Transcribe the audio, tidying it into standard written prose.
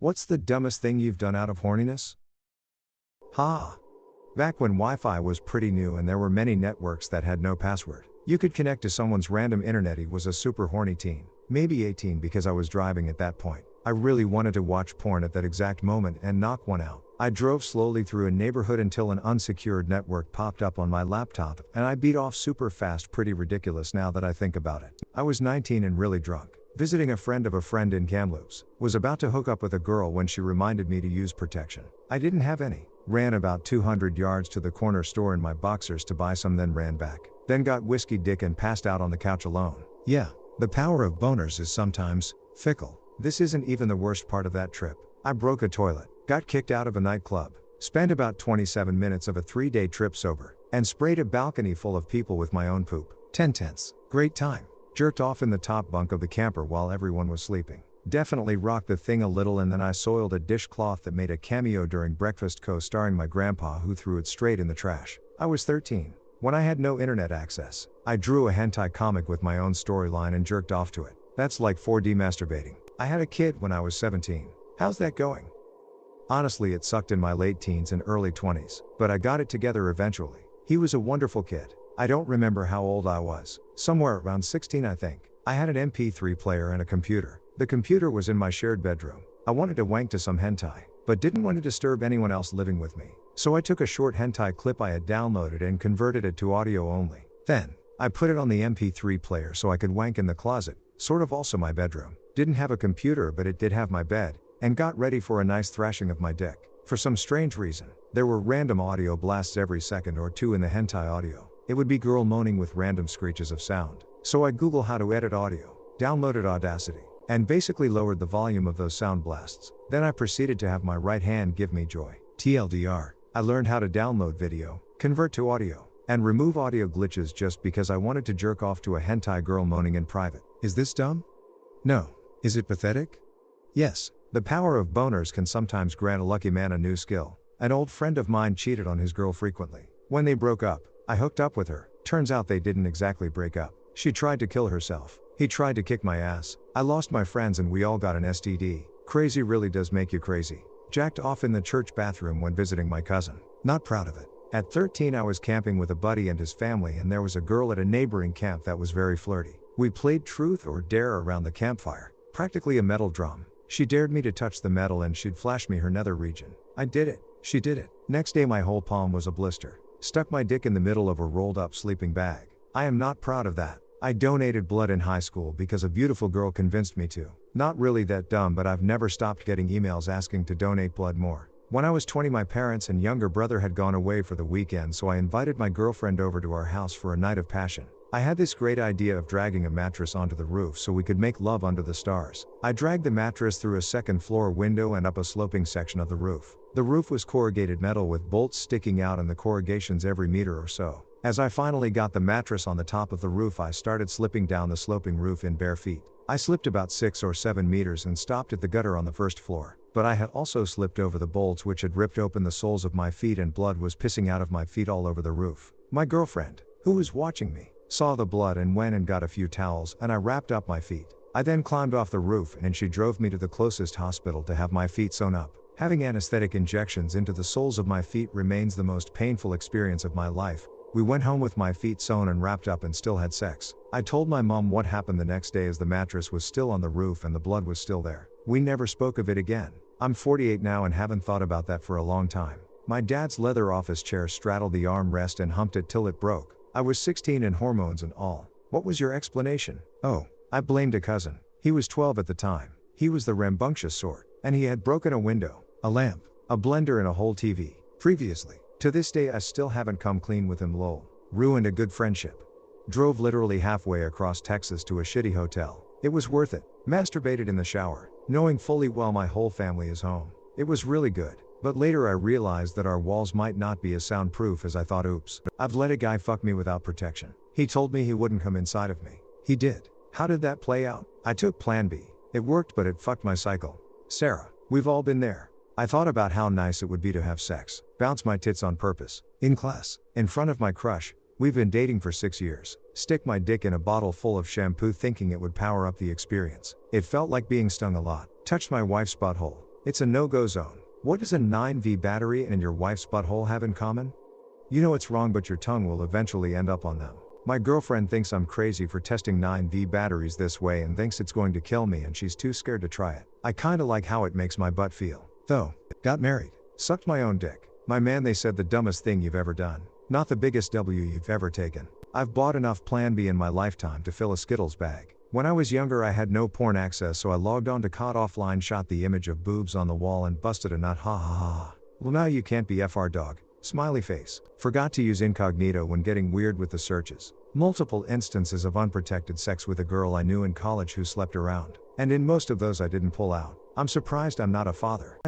What's the dumbest thing you've done out of horniness? Ha! Back when Wi-Fi was pretty new and there were many networks that had no password, you could connect to someone's random internet. He was a super horny teen, maybe 18 because I was driving at that point. I really wanted to watch porn at that exact moment and knock one out. I drove slowly through a neighborhood until an unsecured network popped up on my laptop, and I beat off super fast. Pretty ridiculous now that I think about it. I was 19 and really drunk, visiting a friend of a friend in Kamloops. Was about to hook up with a girl when she reminded me to use protection. I didn't have any. Ran about 200 yards to the corner store in my boxers to buy some, then ran back. Then got whiskey dick and passed out on the couch alone. Yeah, the power of boners is sometimes fickle. This isn't even the worst part of that trip. I broke a toilet, got kicked out of a nightclub, spent about 27 minutes of a 3-day trip sober, and sprayed a balcony full of people with my own poop. 10 tenths. Great time. Jerked off in the top bunk of the camper while everyone was sleeping. Definitely rocked the thing a little, and then I soiled a dishcloth that made a cameo during breakfast co-starring my grandpa, who threw it straight in the trash. I was 13. When I had no internet access, I drew a hentai comic with my own storyline and jerked off to it. That's like 4D masturbating. I had a kid when I was 17. How's that going? Honestly, it sucked in my late teens and early 20s, but I got it together eventually. He was a wonderful kid. I don't remember how old I was. Somewhere around 16, I think. I had an MP3 player and a computer. The computer was in my shared bedroom. I wanted to wank to some hentai, but didn't want to disturb anyone else living with me. So I took a short hentai clip I had downloaded and converted it to audio only. Then, I put it on the MP3 player so I could wank in the closet, sort of also my bedroom. Didn't have a computer, but it did have my bed, and got ready for a nice thrashing of my dick. For some strange reason, there were random audio blasts every second or two in the hentai audio. It would be girl moaning with random screeches of sound. So I Googled how to edit audio, downloaded Audacity, and basically lowered the volume of those sound blasts. Then I proceeded to have my right hand give me joy. TLDR, I learned how to download video, convert to audio, and remove audio glitches just because I wanted to jerk off to a hentai girl moaning in private. Is this dumb? No. Is it pathetic? Yes. The power of boners can sometimes grant a lucky man a new skill. An old friend of mine cheated on his girl frequently. When they broke up, I hooked up with her. Turns out they didn't exactly break up. She tried to kill herself. He tried to kick my ass. I lost my friends and we all got an STD. Crazy really does make you crazy. Jacked off in the church bathroom when visiting my cousin. Not proud of it. At 13, I was camping with a buddy and his family, and there was a girl at a neighboring camp that was very flirty. We played truth or dare around the campfire. Practically a metal drum. She dared me to touch the metal and she'd flash me her nether region. I did it. She did it. Next day my whole palm was a blister. Stuck my dick in the middle of a rolled up sleeping bag. I am not proud of that. I donated blood in high school because a beautiful girl convinced me to. Not really that dumb, but I've never stopped getting emails asking to donate blood more. When I was 20, my parents and younger brother had gone away for the weekend, so I invited my girlfriend over to our house for a night of passion. I had this great idea of dragging a mattress onto the roof so we could make love under the stars. I dragged the mattress through a second floor window and up a sloping section of the roof. The roof was corrugated metal with bolts sticking out in the corrugations every meter or so. As I finally got the mattress on the top of the roof, I started slipping down the sloping roof in bare feet. I slipped about 6 or 7 meters and stopped at the gutter on the first floor. But I had also slipped over the bolts, which had ripped open the soles of my feet, and blood was pissing out of my feet all over the roof. My girlfriend, who was watching me, saw the blood and went and got a few towels, and I wrapped up my feet. I then climbed off the roof and she drove me to the closest hospital to have my feet sewn up. Having anesthetic injections into the soles of my feet remains the most painful experience of my life. We went home with my feet sewn and wrapped up and still had sex. I told my mom what happened the next day, as the mattress was still on the roof and the blood was still there. We never spoke of it again. I'm 48 now and haven't thought about that for a long time. My dad's leather office chair straddled the armrest and humped it till it broke. I was 16 and hormones and all. What was your explanation? Oh, I blamed a cousin. He was 12 at the time. He was the rambunctious sort, and he had broken a window, a lamp, a blender and a whole TV. Previously. To this day I still haven't come clean with him, lol. Ruined a good friendship. Drove literally halfway across Texas to a shitty hotel. It was worth it. Masturbated in the shower, knowing fully well my whole family is home. It was really good. But later I realized that our walls might not be as soundproof as I thought. Oops. I've let a guy fuck me without protection. He told me he wouldn't come inside of me. He did. How did that play out? I took plan B. It worked, but it fucked my cycle. Sarah, we've all been there. I thought about how nice it would be to have sex, bounce my tits on purpose, in class, in front of my crush. We've been dating for 6 years. Stick my dick in a bottle full of shampoo thinking it would power up the experience. It felt like being stung a lot. Touched my wife's butthole. It's a no-go zone. What does a 9V battery and your wife's butthole have in common? You know it's wrong, but your tongue will eventually end up on them. My girlfriend thinks I'm crazy for testing 9V batteries this way and thinks it's going to kill me, and she's too scared to try it. I kinda like how it makes my butt feel. Though, got married. Sucked my own dick. My man, they said the dumbest thing you've ever done. Not the biggest W you've ever taken. I've bought enough Plan B in my lifetime to fill a Skittles bag. When I was younger I had no porn access, so I logged on to COD offline, shot the image of boobs on the wall and busted a nut, ha ha ha. Well, now you can't be FR dog. Smiley face. Forgot to use incognito when getting weird with the searches. Multiple instances of unprotected sex with a girl I knew in college who slept around. And in most of those I didn't pull out. I'm surprised I'm not a father.